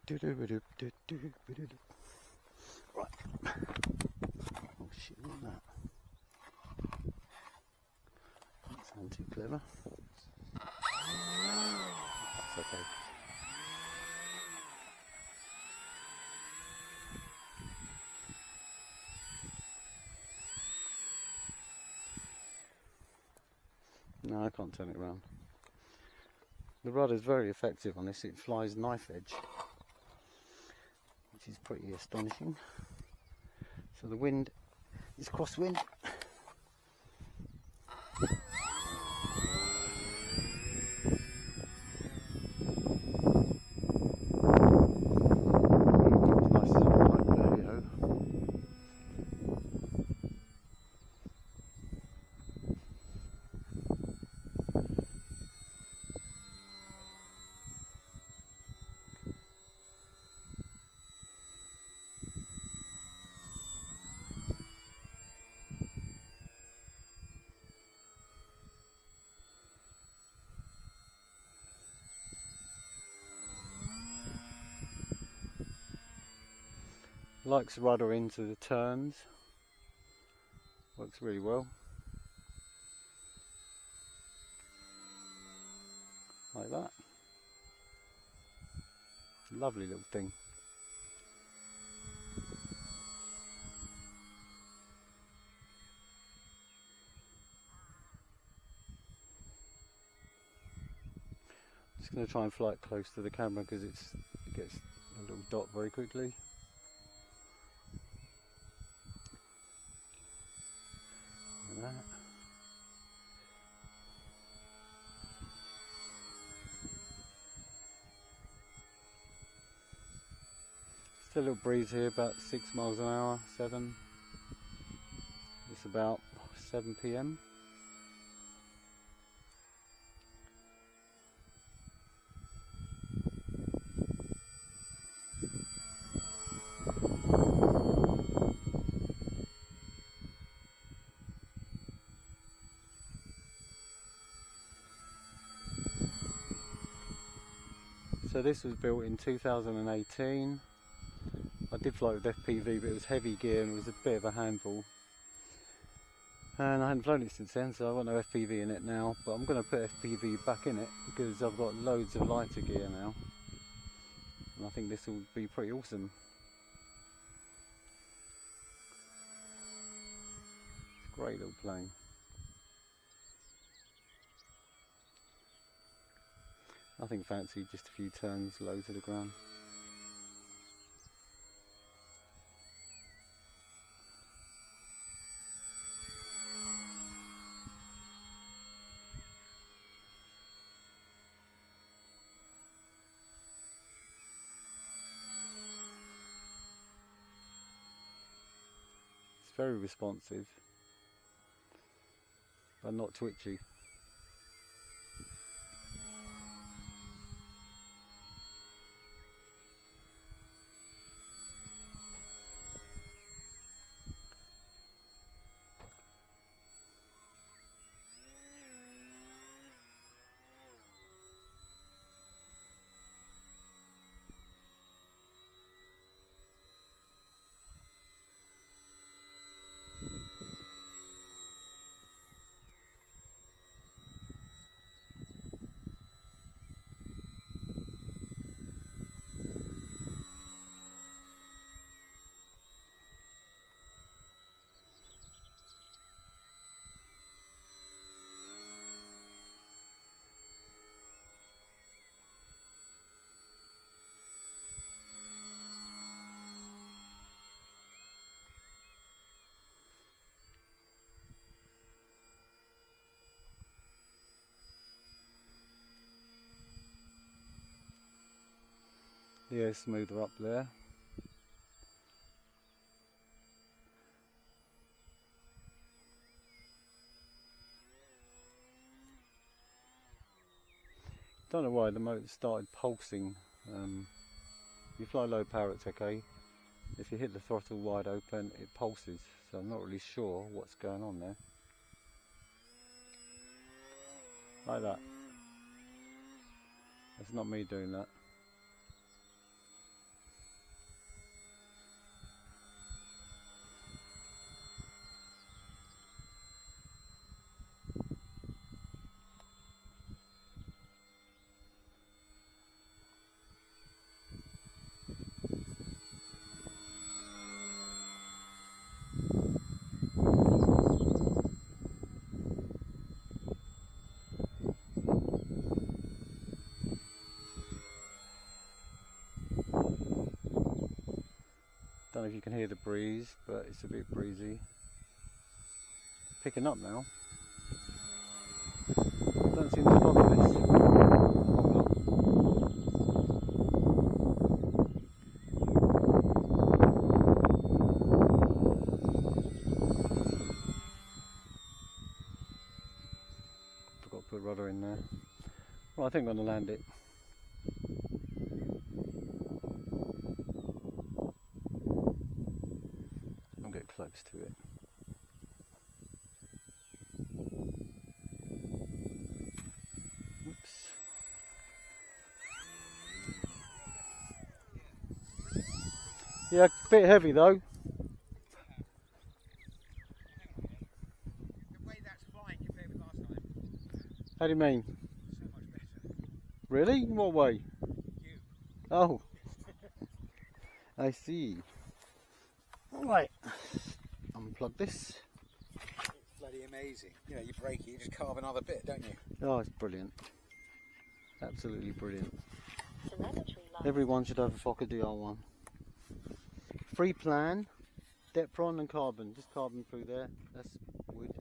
Right. Oh shit, look at that. That sounds too clever. That's okay. No, I can't turn it around. The rudder is very effective on this. It flies knife edge, which is pretty astonishing. So the wind is crosswind. Likes rudder into the turns, works really well, like that. Lovely little thing. Just going to try and fly it close to the camera because it gets a little dot very quickly. That. Still a little breeze here, about 6 miles an hour, 7. It's about 7 PM. So this was built in 2018. I did fly with FPV, but it was heavy gear and it was a bit of a handful. And I hadn't flown it since then, so I've got no FPV in it now. But I'm going to put FPV back in it because I've got loads of lighter gear now. And I think this will be pretty awesome. It's a great little plane. Nothing fancy, just a few turns low to the ground. It's very responsive, but not twitchy. Yeah, smoother up there. Don't know why the motor started pulsing. If you fly low power it's okay. If you hit the throttle wide open it pulses, so I'm not really sure what's going on there. Like that. That's not me doing that. know if you can hear the breeze, but it's a bit breezy. Picking up now. Don't seem to bother this. Forgot to put rudder in there. Well, I think I'm going to land it. I'll get close to it. Oops. Yeah, a bit heavy though. The way that's flying compared with last time. How do you mean? So much better. Really? In what way? You. Oh. I see. Alright. Unplug this. It's bloody amazing. You know, you break it, you just carve another bit, don't you? Oh, it's brilliant. Absolutely brilliant. Everyone should have a Fokker DR1. Free plan, Depron and carbon. Just carbon through there. That's wood.